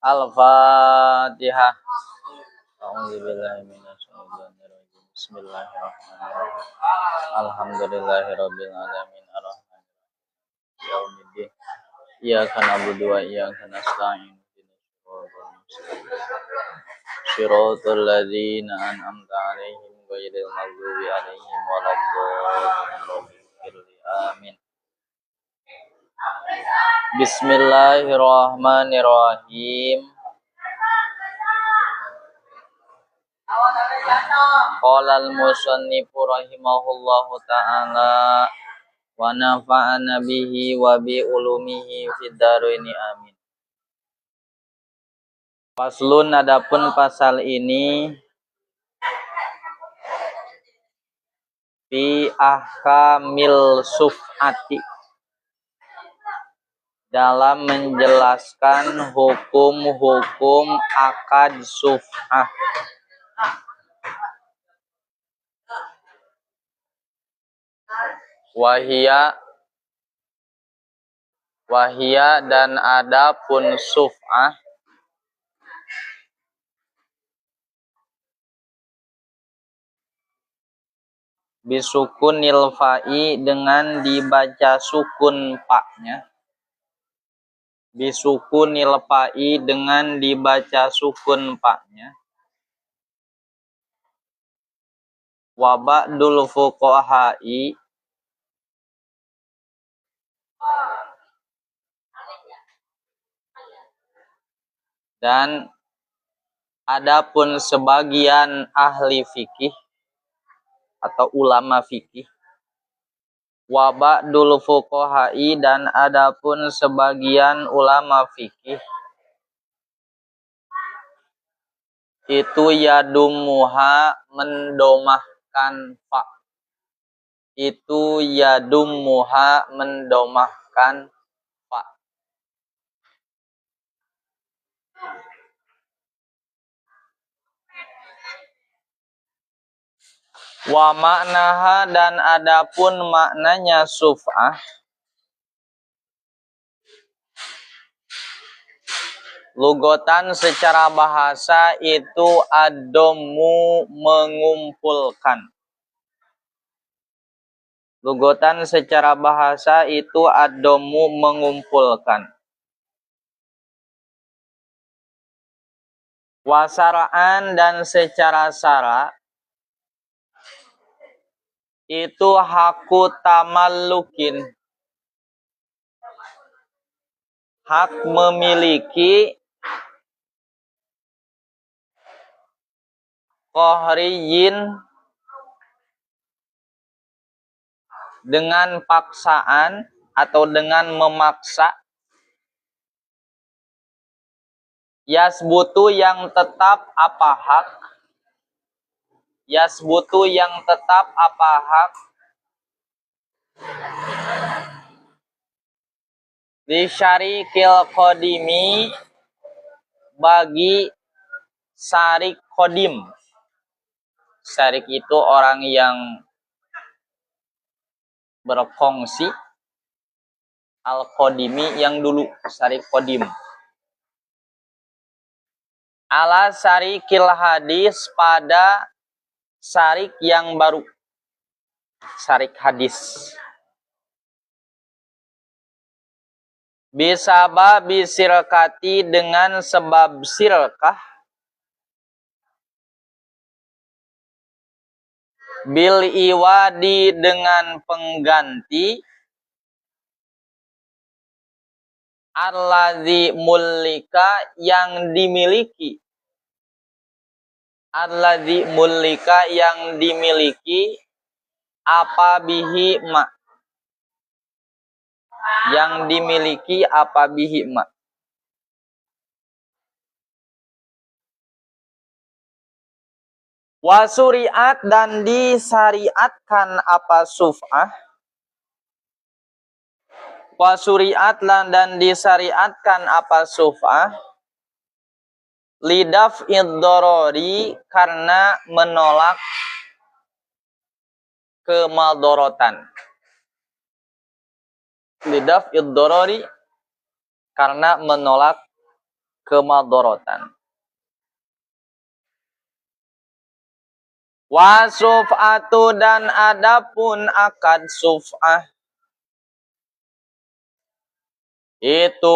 Al-Fatihah. A'udzubillahi minasyaitonir rajim. Bismillahirrahmanirrahim. Alhamdulillahirabbil alamin arrahmanirrahim yaumiddin. Iyyaka na'budu wa iyyaka nasta'in. Shiratal ladzina an'amta 'alaihim ghairil maghdubi 'alaihim waladdallin. Amin. Bismillahirrahmanirrahim. Qala al-musannifu rahimahullahu ta'ala wa nafa'ana bihi wa bi ulumihi fid dharaini amin. Faslun, adapun pasal ini fi ahkamil suf'ati, dalam menjelaskan hukum-hukum akad suf'ah. Wahia dan adapun suf'ah bisukunil fa'i, dengan dibaca sukun paknya. Bisukunil fa'i, dengan dibaca sukun paknya. Wa ba'dul fuqaha'i, dan adapun sebagian ahli fikih atau ulama fikih. Wa ba'dul fuqaha'i, dan adapun sebagian ulama fikih itu yadumuha, mendomahkan fa. Itu yadumuha, mendomahkan fa. Wa maknaha, dan adapun maknanya suf'ah, lugotan secara bahasa itu ad-dommu, mengumpulkan. Lugotan secara bahasa itu ad-dommu, mengumpulkan. Wa syara'an, dan secara syara itu haku tamallukin, hak memiliki, kohriyin, dengan paksaan atau dengan memaksa, yasbutu, yang tetap apa hak, yasbutu, yang tetap apa hak, li syarikil qadimi, bagi syarik qadim. Syarik itu orang yang berfungsi, al-qadimi, yang dulu, syarik qadim. Ala syarikil hadis, pada syarik yang baru, syarik hadis. Bisababi sirkati, dengan sebab sirkah. Bil iwadi, dengan pengganti. Alladzi mulika, yang dimiliki. Alladzi mulika, yang dimiliki. Apa bihi ma, yang dimiliki apa bihi ma. Wasuriat, dan disyariatkan apa suf'ah. Wasuriat, dan disyariatkan apa suf'ah. Lidaf iddorori, karena menolak kemadorotan. Lidaf iddorori, karena menolak kemadorotan. Wa suf'atu dan adapun akad suf'ah itu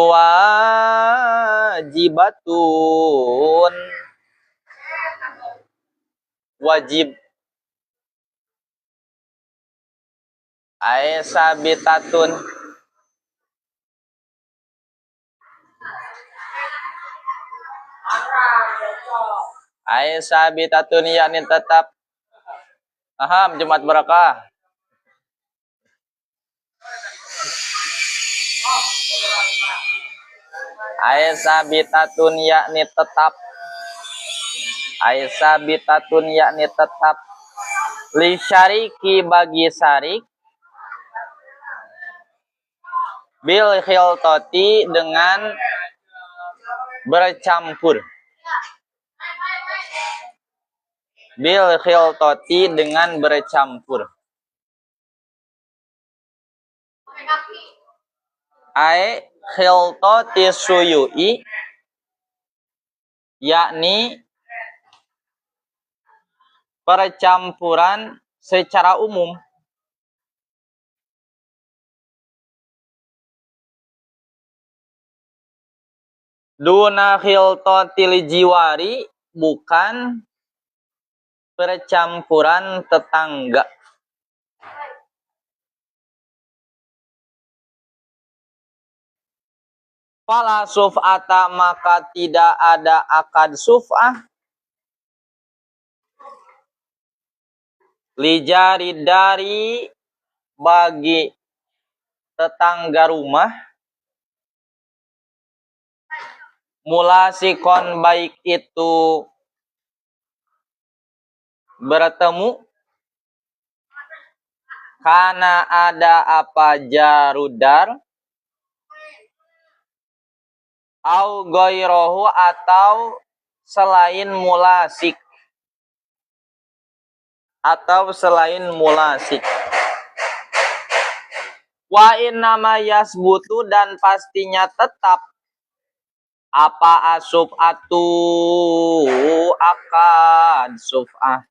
wajibatun, wajib, ay sabitatun, ay sabitatun yakni tetap. Paham Jumat Barakah? Ay sabitatun yakni tetap. Ay sabitatun yakni tetap. Li syariki bagi syarik. Bil khiltoti dengan bercampur. Bil khiltoti dengan bercampur. Ai khiltoti suyui yakni percampuran secara umum. Duna khiltotil jiwari, bukan percampuran tetangga. Fala suf'ata, maka tidak ada akad suf'ah. Lijari dari, bagi tetangga rumah. Mulasikon, baik itu bertemu. Karena ada apa jarudar. Au goirohu, atau selain mulasik. Atau selain mulasik. Wa innama yasbutu, dan pastinya tetap. Apa asuf'atu, akad suf'ah.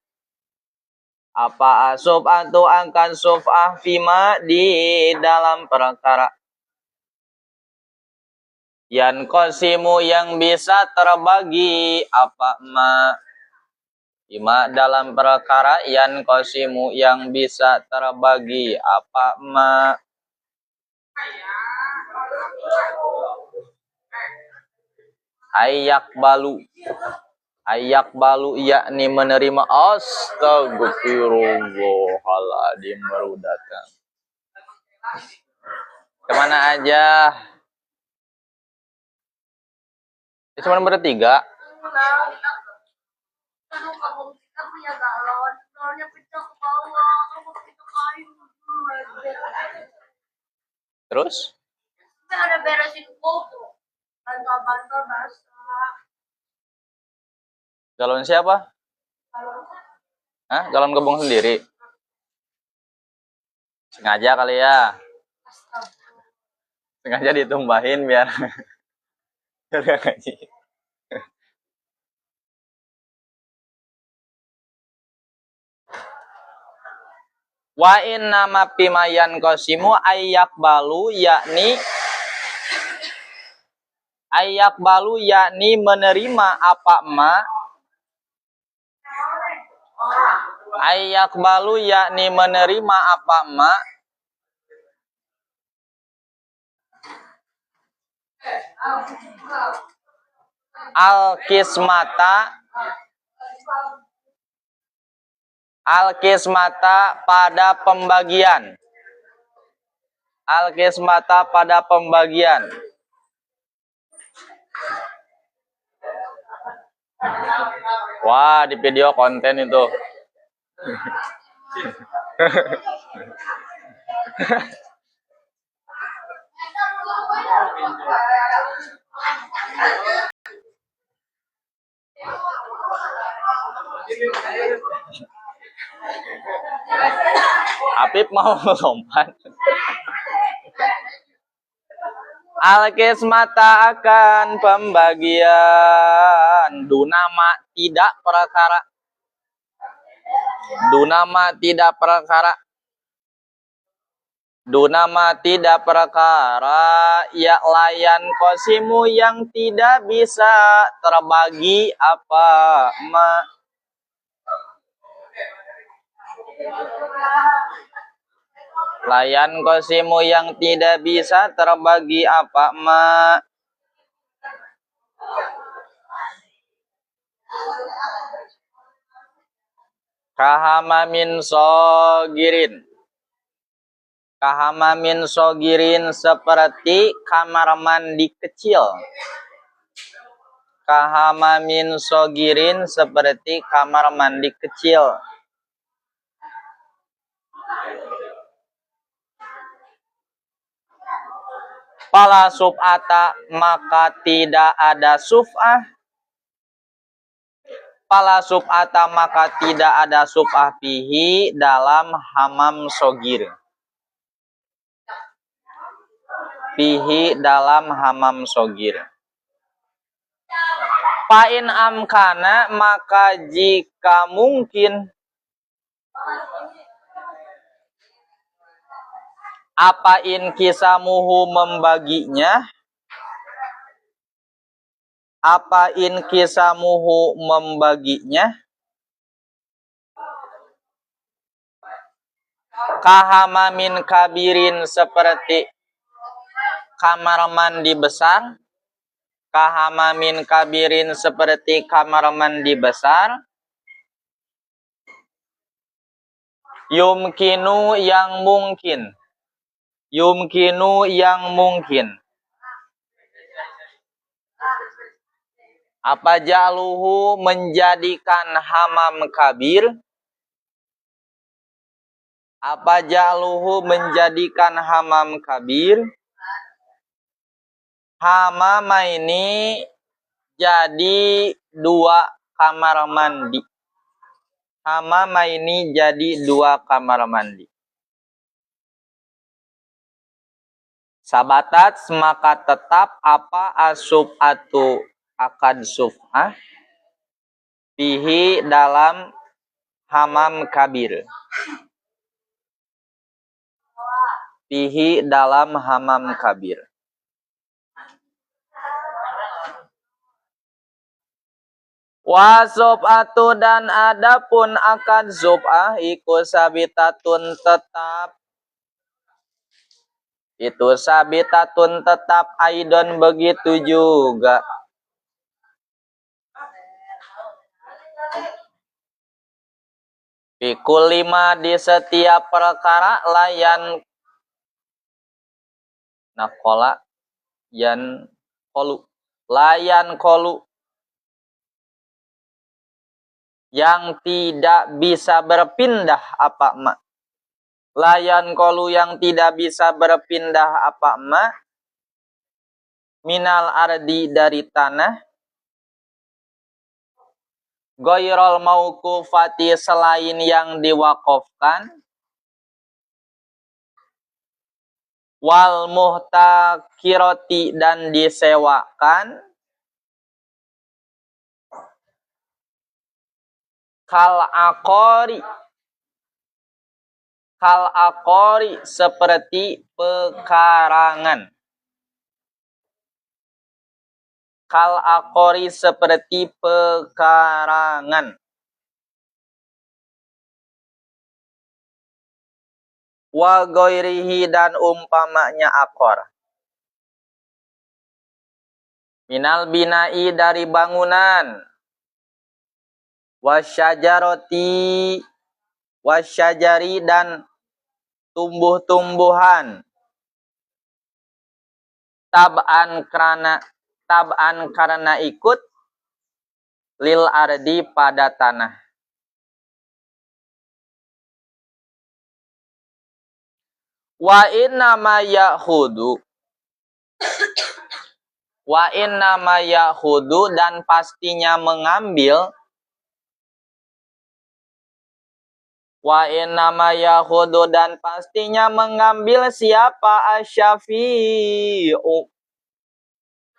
Apa asuf'atu akad suf'ah, fima, di dalam perkara. Yan qasimu, yang bisa terbagi. Apa ma, fima, dalam perkara. Yan qasimu, yang bisa terbagi. Apa ma. Ayak balu, ayak balu yakni menerima. Astagfirullahaladzim, baru datang. Kemana aja? Cuma bertiga. Terus? Ada beresin foto. Bantal-bantal basah. Galon siapa? Hah? Galon kebong sendiri? Sengaja kali ya? Sengaja ditumbahin biar biar gak ngaji. Wa inna ma pimayan qasimu ayyak balu, yakni ayak balu, yakni menerima apa ma. Ayak balu, yakni menerima apa ma. Al-kismata, al-kismata pada pembagian. Al-kismata pada pembagian. Wah, di video konten itu. Apip mau lompat. Al-qismata akan pembagian. Dunama tidak perkara. Dunama tidak perkara. Dunama tidak perkara. Ya layan kosimu yang tidak bisa terbagi apa ma. Layan kosimu yang tidak bisa terbagi apa ma. Kahamamin sogirin. Kahamamin sogirin seperti kamar mandi kecil. Kahamamin sogirin seperti kamar mandi kecil. Fala sub'ata maka tidak ada suf'ah. Fala sub'ata maka tidak ada suf'ah fihi dalam hamam sogir. Fihi dalam hamam sogir. Fa'in amkana maka jika mungkin. Apa in kisamuhu membaginya? Apa in kisamuhu membaginya? Kahamamin kabirin seperti kamar mandi besar. Kahamamin kabirin seperti kamar mandi besar. Yumkinu yang mungkin. Yumkinu yang mungkin. Apa jaluhu menjadikan hamam kabir? Apa jaluhu menjadikan hamam kabir? Hamama ini jadi dua kamar mandi. Hamama ini jadi dua kamar mandi. Sabatat maka tetap apa asub atau akad suf'ah fihi dalam hamam kabir. Fihi dalam hamam kabir. Wa sub'atu dan adapun akad sub'ah iku sabitatun tetap. Itu sabitatun tetap aidon begitu juga. Pikul 5 di setiap perkara layan nakola yan kolu. Layan kolu. Yang tidak bisa berpindah apa ma. Layan kolu yang tidak bisa berpindah apa ma. Minal ardi dari tanah. Goyrol mauqufati selain yang diwakafkan. Wal muhtakiroti dan disewakan. Kal akori. Kal akori seperti pekarangan. Kal akori seperti pekarangan. Wa goirihi dan umpamanya akor. Minal binai dari bangunan. Wasyajaroti. Wasyajari dan tumbuh-tumbuhan. Tab'an karena ikut lil ardi pada tanah. Wa inna ma ya'khudu. Wa inna ma ya'khudu dan pastinya mengambil. Wa inna ma ya'khudu dan pastinya mengambil siapa asyafi'u.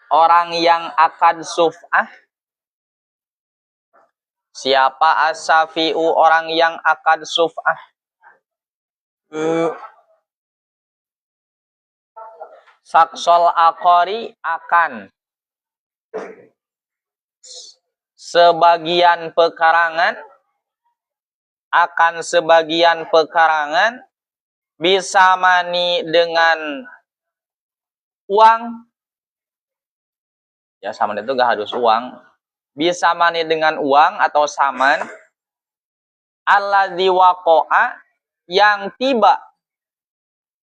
orang yang akad suf'ah. Siapa as-safi'u orang yang akad suf'ah? Saksol akori akan sebagian pekarangan, akan sebagian pekarangan, bisa mani dengan uang. Ya saman itu gak harus uang. Bisa mani dengan uang atau saman. Alladzi waqa'a yang tiba.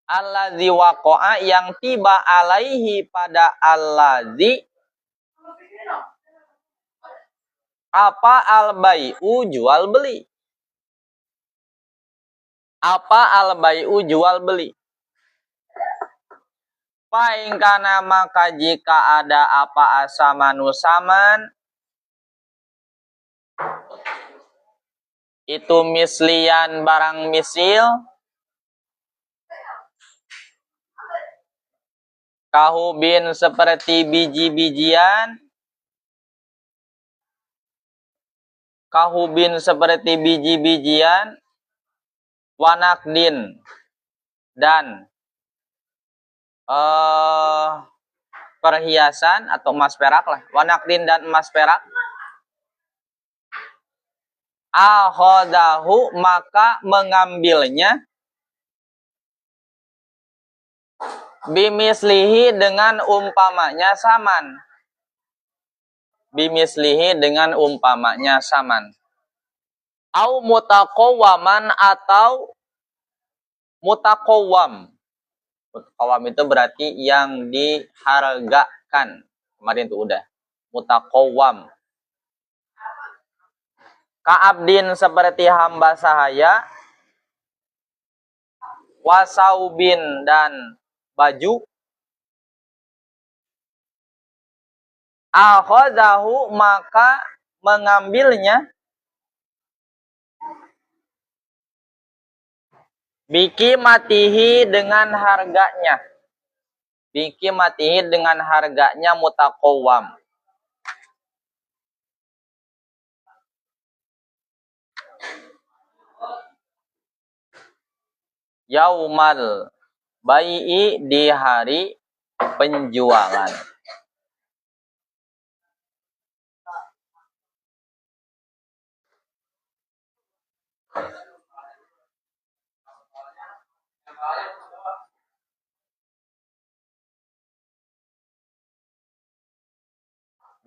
Alladzi waqa'a yang tiba alaihi pada alladzi. Apa al-bai'u jual beli? Apa al-bai'u jual beli? Paingkana maka jika ada apa asamanu saman, itu mislian barang misil, kahubin seperti biji-bijian, kahubin seperti biji-bijian, wanakdin dan perhiasan atau emas perak lah, wanakdin dan emas perak. Ahodahu maka mengambilnya, bimislihi dengan umpamanya saman, bimislihi dengan umpamanya saman. Au mutaqawwaman atau mutaqawwam. Mutaqawwam itu berarti yang dihargakan. Kemarin itu udah. Mutaqawwam. Ka'abdin seperti hamba sahaya. Wasaubin dan baju. Akhadahu maka mengambilnya. Biki matihi dengan harganya. Biki matihi dengan harganya mutaqawwam. Yaumal bai'i di hari penjualan.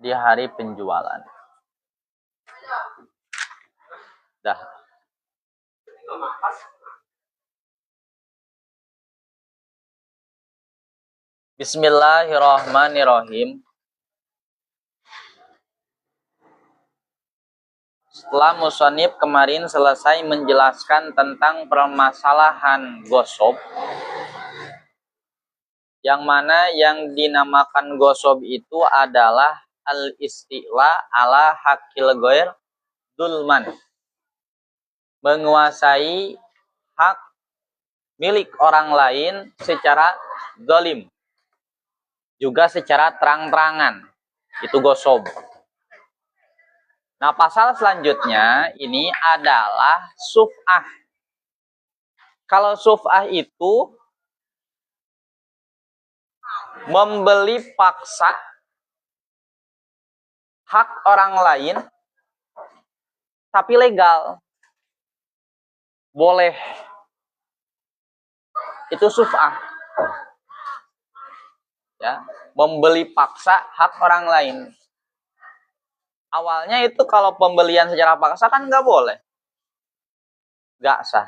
Di hari penjualan. Dah. Bismillahirrahmanirrahim. Setelah musonib kemarin selesai menjelaskan tentang permasalahan gosok, yang mana yang dinamakan gosok itu adalah al-isti'la ala hakil ghair dulman, menguasai hak milik orang lain secara zalim, juga secara terang-terangan. Itu gosok. Nah, pasal selanjutnya ini adalah suf'ah. Kalau suf'ah itu membeli paksa hak orang lain tapi legal. Boleh. Itu suf'ah. Ya, membeli paksa hak orang lain. Awalnya itu kalau pembelian secara paksa kan nggak boleh. Nggak sah.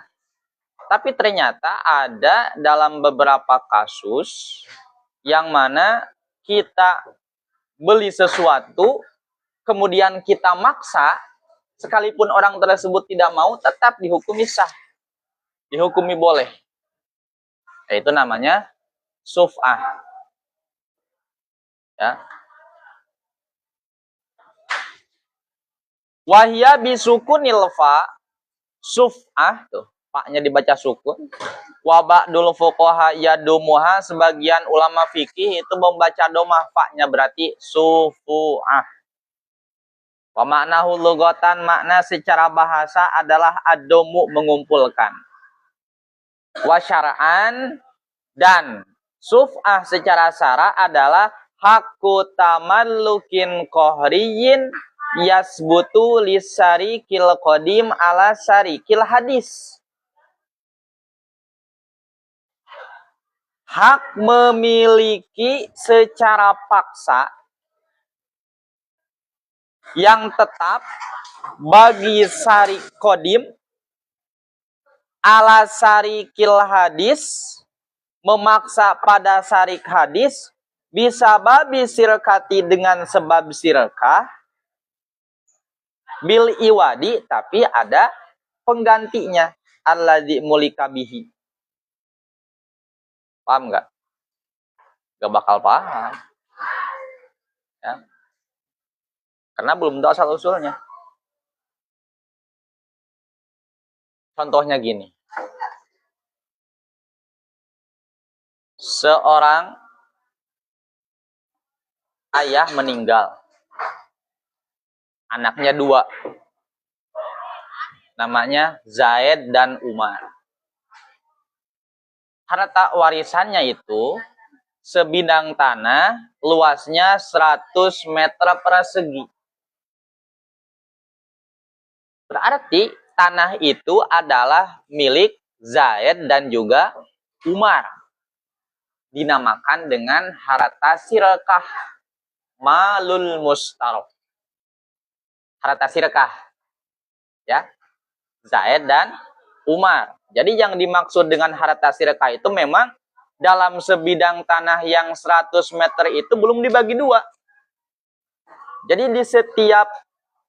Tapi ternyata ada dalam beberapa kasus yang mana kita beli sesuatu, kemudian kita maksa, sekalipun orang tersebut tidak mau, tetap dihukumi sah. Dihukumi boleh. Itu namanya suf'ah. Ya. Wahya bisukunil fa, suf'ah tuh. Paknya dibaca sukun. Wa ba'dul fuqaha yadumuha, sebagian ulama fikih itu membaca domah, paknya berarti sufu'ah. Wa maknahu lugatan, makna secara bahasa adalah adomu, mengumpulkan. Wa syara'an, dan suf'ah secara syara adalah hakku tamallukin kohriyin yasbutu lisarikil qadim ala sarikil hadis. Hak memiliki secara paksa yang tetap bagi sarik qadim ala sarikil hadis, memaksa pada sarik hadis, bisa babi sirkati, dengan sebab sirkah, bil iwadi, tapi ada penggantinya, alladzi mulika bihi. Paham nggak? Nggak bakal paham. Ya. Karena belum tahu asal usulnya. Contohnya gini. Seorang ayah meninggal. Anaknya 2. Namanya Zaid dan Umar. Harta warisannya itu sebidang tanah, luasnya 100 meter persegi. Berarti tanah itu adalah milik Zaid dan juga Umar. Dinamakan dengan harta sirkah, malul mustarok. Harta sirkah. Ya. Zaid dan Umar. Jadi yang dimaksud dengan harta sirkah itu memang dalam sebidang tanah yang 100 meter itu belum dibagi 2. Jadi di setiap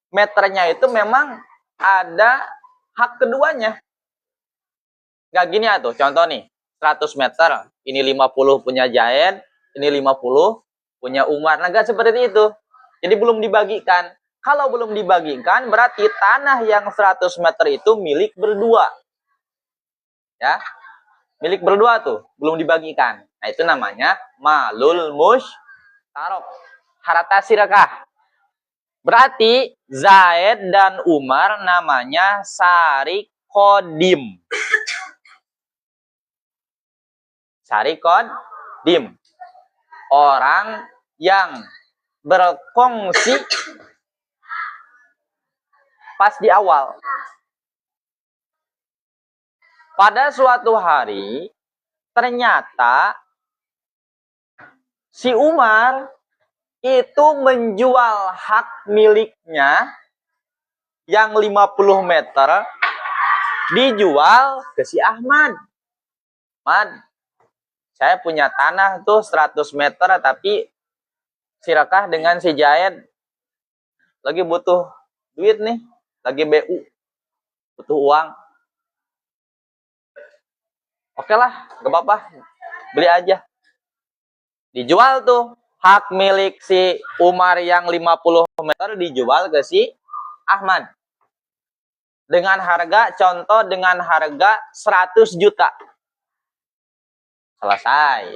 meternya itu memang ada hak keduanya. Nggak gini ya tuh, contoh nih, 100 meter, ini 50 punya Zaid, ini 50 punya Umar. Nah, nggak seperti itu. Jadi belum dibagikan. Kalau belum dibagikan, berarti tanah yang 100 meter itu milik berdua. Ya, milik berdua tuh, belum dibagikan. Nah, itu namanya malul mustarok, harta sirkah. Berarti Zaid dan Umar namanya sarik kodim. Sarik kodim. Orang yang berkongsi pas di awal. Pada suatu hari, ternyata si Umar itu menjual hak miliknya yang 50 meter, dijual ke si Ahmad. Ahmad, saya punya tanah tuh 100 meter, tapi sirakah dengan si Zaid. Lagi butuh duit nih, lagi BU, butuh uang. Oke lah, gak apa-apa, beli aja. Dijual tuh. Hak milik si Umar yang 50 meter dijual ke si Ahmad. Dengan harga, contoh dengan harga 100 juta. Selesai.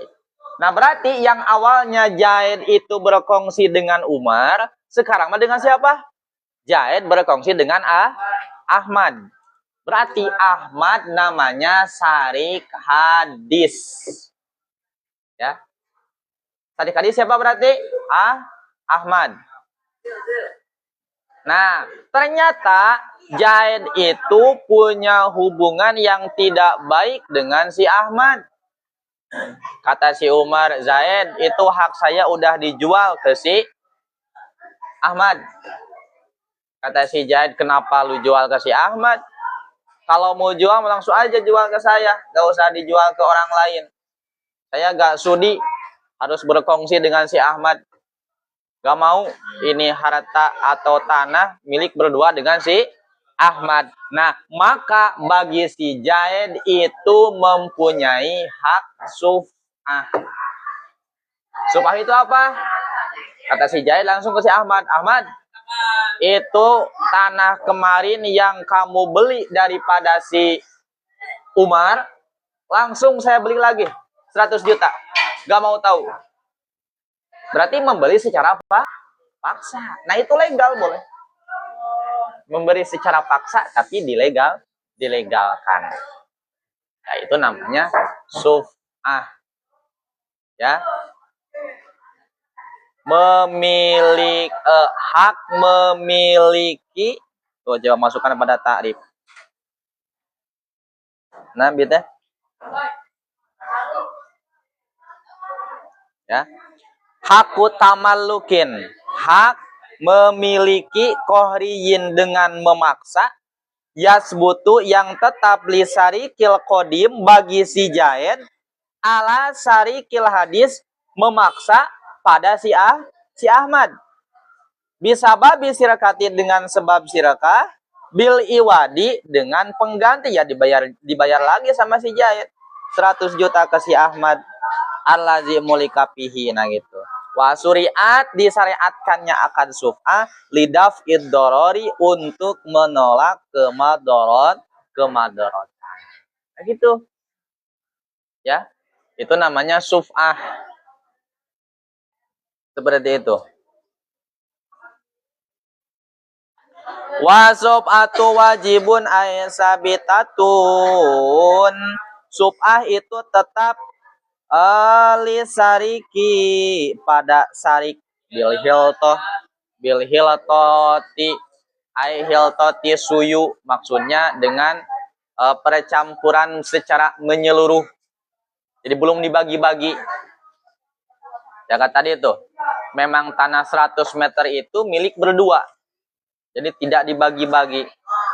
Nah, berarti yang awalnya Zaid itu berkongsi dengan Umar, sekarang mah dengan siapa? Zaid berkongsi dengan Ahmad. Berarti Ahmad namanya sarik hadis. Ya. Sarik hadis siapa berarti? Ahmad. Nah, ternyata Zaid itu punya hubungan yang tidak baik dengan si Ahmad. Kata si Umar, Zaid, itu hak saya udah dijual ke si Ahmad. Kata si Zaid, kenapa lu jual ke si Ahmad? Kalau mau jual, langsung aja jual ke saya. Gak usah dijual ke orang lain. Saya gak sudi harus berkongsi dengan si Ahmad. Gak mau ini harta atau tanah milik berdua dengan si Ahmad. Nah, maka bagi si Zaid itu mempunyai hak suf'ah. Suf'ah itu apa? Kata si Zaid langsung ke si Ahmad. Ahmad, itu tanah kemarin yang kamu beli daripada si Umar, langsung saya beli lagi 100 juta. Gak mau tahu. Berarti membeli secara apa? Paksa. Nah itu legal boleh. Memberi secara paksa tapi dilegalkan. Ya itu namanya suf'ah. Ya. Hak memiliki. Tuh coba masukkan pada ta'rif. Nah, gitu ya. Haku tamallukin, hak memiliki kohriyin dengan memaksa, yasbutu yang tetap li syarikil qadim bagi si Jaid, ala syarikil hadis memaksa pada si Ahmad. Bisa babi sirakati dengan sebab sirakah, bil iwadi dengan pengganti, ya dibayar lagi sama si Jaid 100 juta ke si Ahmad. Allazi mulikapihi, nah gitu. Wa suriat, disyariatkannya akan suf'ah lidaf iddorori, untuk menolak kemadorotan. Nah gitu. Ya. Itu namanya suf'ah. Seperti itu. Wa suf'atu wajibun aisabitatun. Suf'ah itu tetap sariki pada sarik bil hiltoti ai hiltoti suyu, maksudnya dengan percampuran secara menyeluruh, jadi belum dibagi-bagi. Ya kan tadi itu memang tanah 100 meter itu milik berdua, jadi tidak dibagi-bagi,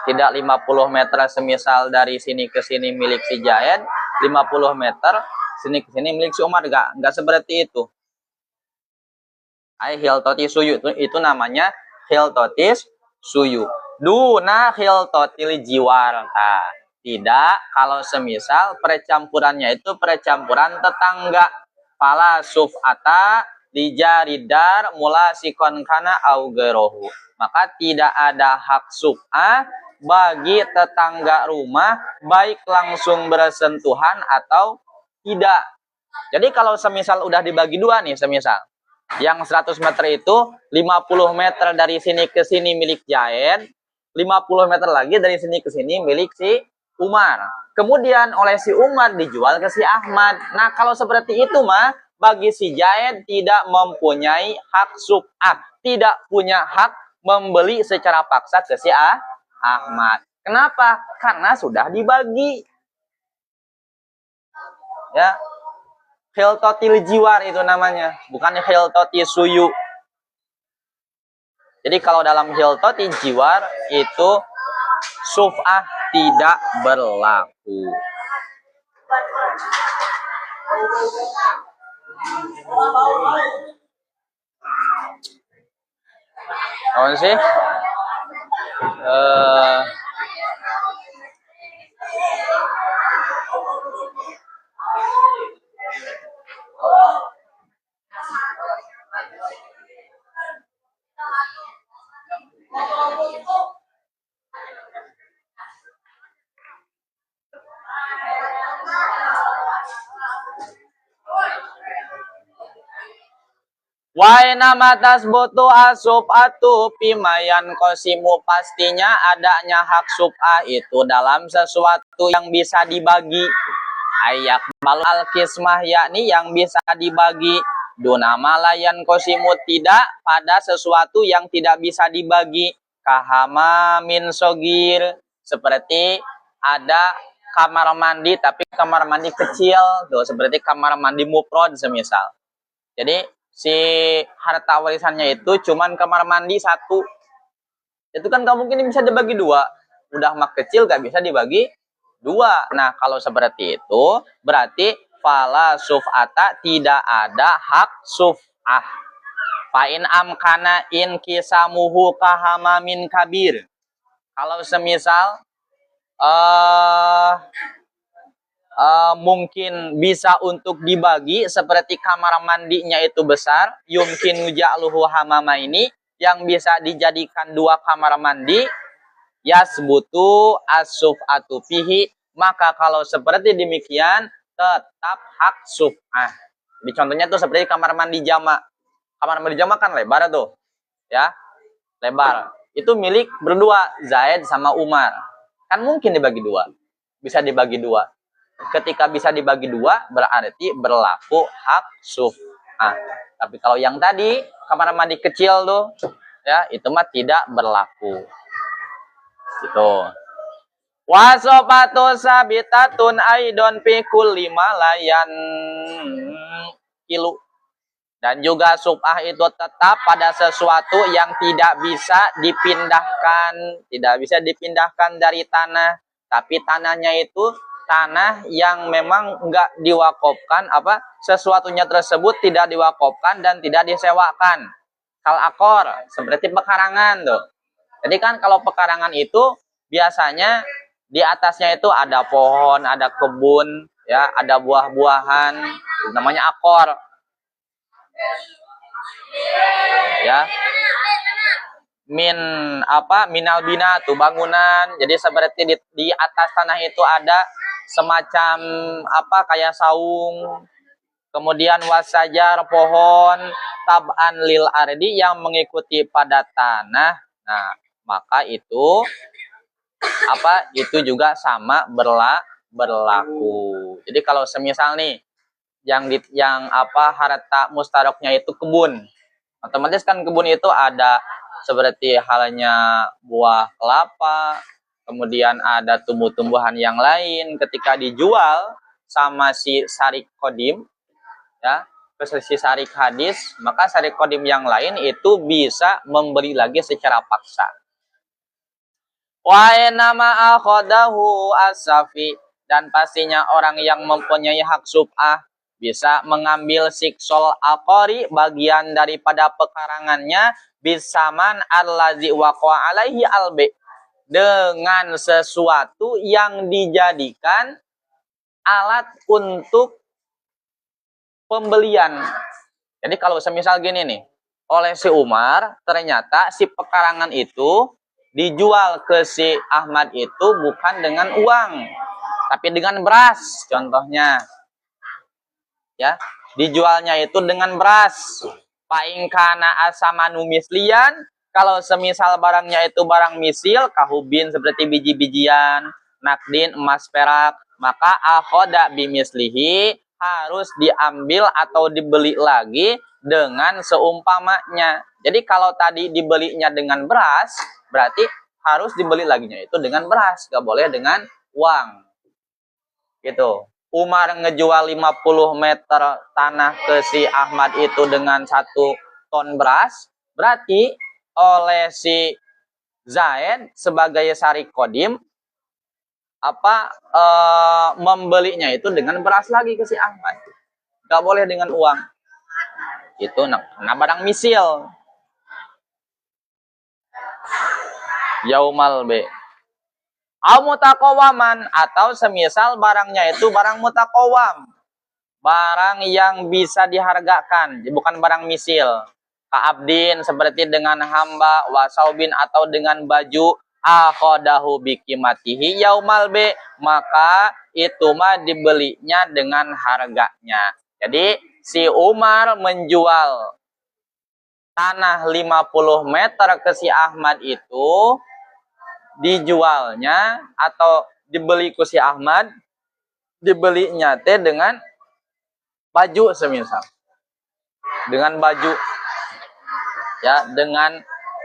tidak 50 meter semisal dari sini ke sini milik si Jaid, 50 meter sini ke sini milik si Umar, enggak seperti itu. Ai hiltotis suyu, itu namanya hiltotis suyu. Duna hiltotil jiwar. Nah, tidak kalau semisal percampurannya itu percampuran tetangga. Fala suf'ata lijaridar mula sikon kana augerohu. Maka tidak ada hak suf'ah bagi tetangga rumah, baik langsung bersentuhan atau tidak. Jadi kalau semisal udah dibagi dua nih, semisal yang 100 meter itu 50 meter dari sini ke sini milik Jaid, 50 meter lagi dari sini ke sini milik si Umar. Kemudian oleh si Umar dijual ke si Ahmad. Nah, kalau seperti itu mah bagi si Jaid tidak mempunyai hak suf'ah, tidak punya hak membeli secara paksa ke si Ahmad. Kenapa? Karena sudah dibagi. Ya, khiltotil jiwar itu namanya, bukan khiltoti suyu. Jadi kalau dalam khiltoti jiwar itu suf'ah tidak berlaku. Apa sih? Waina matas botu asub'atu pimayan kosimu, pastinya adanya hak sub'ah itu dalam sesuatu yang bisa dibagi. Ayak balal kismah, yakni yang bisa dibagi. Dunama layan kosimu, tidak pada sesuatu yang tidak bisa dibagi. Kahama min sogir, seperti ada kamar mandi tapi kamar mandi kecil, tuh seperti kamar mandi mufrad semisal. Jadi si harta warisannya itu cuman kamar mandi satu, itu kan gak mungkin bisa dibagi dua, udah mah kecil gak bisa dibagi dua. Nah kalau seperti itu berarti fala suf'ata, tidak ada hak suf'ah. Fa'in amkana in kisamuhu kahama min kabir, kalau semisal mungkin bisa untuk dibagi, seperti kamar mandinya itu besar, yumkin ja'luhu hamama, ini yang bisa dijadikan dua kamar mandi, yasbutu as-suf'atu fihi, Maka kalau seperti demikian tetap hak suf'ah. Di contohnya tuh seperti kamar mandi jamak. Kamar mandi jamak kan lebar tuh, ya, lebar. Itu milik berdua, Zaid sama Umar. Kan mungkin dibagi dua, bisa dibagi dua. Ketika bisa dibagi dua, berarti berlaku hak suf'ah. Tapi kalau yang tadi kamar mandi kecil tuh, ya, itu mah tidak berlaku. Gitu. Wasopatu sabitatun aidon fi kulli malayan kilu. Dan juga sub'ah itu tetap pada sesuatu yang tidak bisa dipindahkan dari tanah. Tapi tanahnya itu tanah yang memang enggak diwakofkan, sesuatunya tersebut tidak diwakofkan dan tidak disewakan. Kal akor, seperti pekarangan tuh. Jadi kan kalau pekarangan itu biasanya di atasnya itu ada pohon, ada kebun, ya, ada buah-buahan, namanya akor. Ya. Minal bina tuh bangunan. Jadi seperti di atas tanah itu ada semacam kayak saung. Kemudian wasajar pohon tab'an lil ardi yang mengikuti pada tanah. Nah, maka itu juga sama berlaku. Jadi kalau semisal nih yang harta mustaroknya itu kebun, otomatis kan kebun itu ada seperti halnya buah kelapa, kemudian ada tumbuh-tumbuhan yang lain. Ketika dijual sama si sarik kodim, ya, ke si sarik hadis, maka sarik kodim yang lain itu bisa membeli lagi secara paksa. Wa nama akhodahu asafi, dan pastinya orang yang mempunyai hak sub'ah bisa mengambil siksol akori, bagian daripada pekarangannya, bisaman allazi waqwa alaihi albi, dengan sesuatu yang dijadikan alat untuk pembelian. Jadi kalau semisal gini nih, oleh si Umar, ternyata si pekarangan itu dijual ke si Ahmad itu bukan dengan uang, tapi dengan beras, contohnya. Ya, dijualnya itu dengan beras. Paingkana asamanu mislian, kalau semisal barangnya itu barang misil, kahubin seperti biji-bijian, nakdin emas perak, maka akhoda bimislihi, harus diambil atau dibeli lagi dengan seumpamanya. Jadi kalau tadi dibelinya dengan beras, berarti harus dibeli laginya itu dengan beras, gak boleh dengan uang. Gitu. Umar ngejual 50 meter tanah ke si Ahmad itu dengan 1 ton beras, berarti oleh si Zaid sebagai sarik kodim membelinya itu dengan beras lagi ke si Ahmad. Gak boleh dengan uang. Itu nah barang misil. Yaumal be. Mutaqawaman, atau semisal barangnya itu barang mutakawam, barang yang bisa dihargakan, bukan barang misil. Ka'abdin, seperti dengan hamba, wasaubin, atau dengan baju, akhodahu bikimatihi yaumal be, maka itu mah dibelinya dengan harganya. Jadi si Umar menjual tanah 50 meter ke si Ahmad itu, dijualnya atau dibeli ku si Ahmad, dibelinya teh dengan baju semisal. Dengan baju, ya, dengan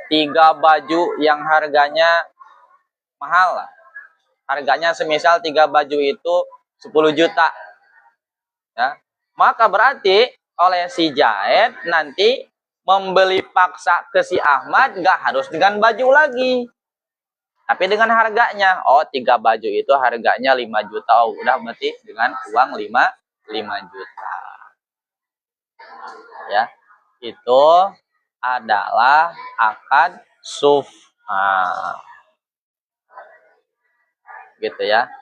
3 baju yang harganya mahal lah. Harganya semisal 3 baju itu 10 juta. Ya. Maka berarti oleh si Zaid nanti membeli paksa ke si Ahmad gak harus dengan baju lagi, tapi dengan harganya. Oh, 3 baju itu harganya 5 juta. Oh, udah berarti dengan uang 5 juta. Ya. Itu adalah akad suf'ah. Gitu ya.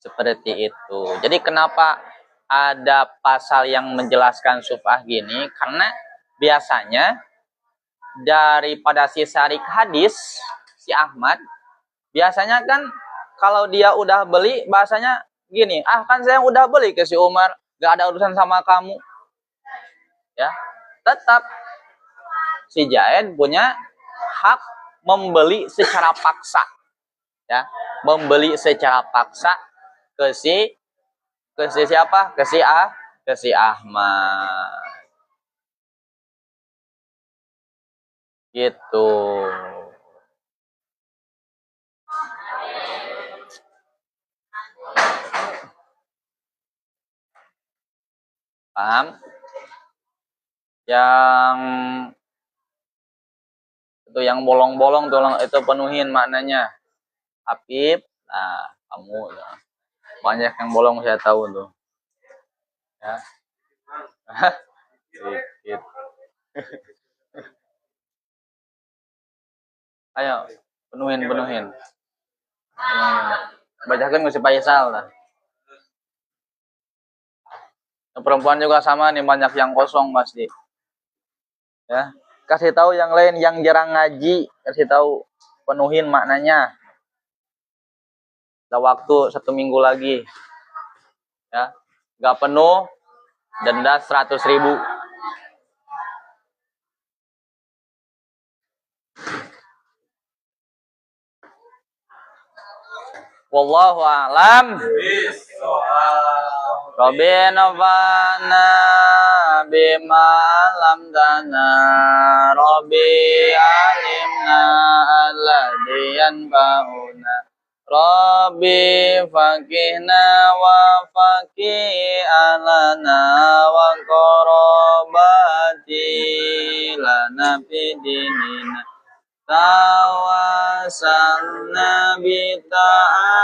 Seperti itu. Jadi kenapa ada pasal yang menjelaskan suf'ah gini? Karena biasanya daripada si sarik hadis, si Ahmad, biasanya kan kalau dia udah beli, bahasanya gini, kan saya udah beli ke si Umar, gak ada urusan sama kamu. Ya, tetap si Zaid punya hak membeli secara paksa. Ya, membeli secara paksa ke si siapa? Ke si Ahmad. Gitu. Paham? Yang itu yang bolong-bolong tolong itu penuhin maknanya. Habib, nah kamu nah. Banyak yang bolong saya tahu tuh. Ya. Dikit. Ayo, penuhin. Bacakan nggak si Faisal lah. Perempuan juga sama nih, banyak yang kosong pasti. Ya, kasih tahu yang lain yang jarang ngaji, kasih tahu, penuhin maknanya. Ada waktu 1 minggu lagi. Ya, nggak penuh, denda 100.000. Wallahu a'lam. Rabbina fa'na bima lamdana Rabbi alimna alladhi yanfa'una Rabbi faqihna wa faqih alana wa qarabati lana fidinina tawasalna bita'alumi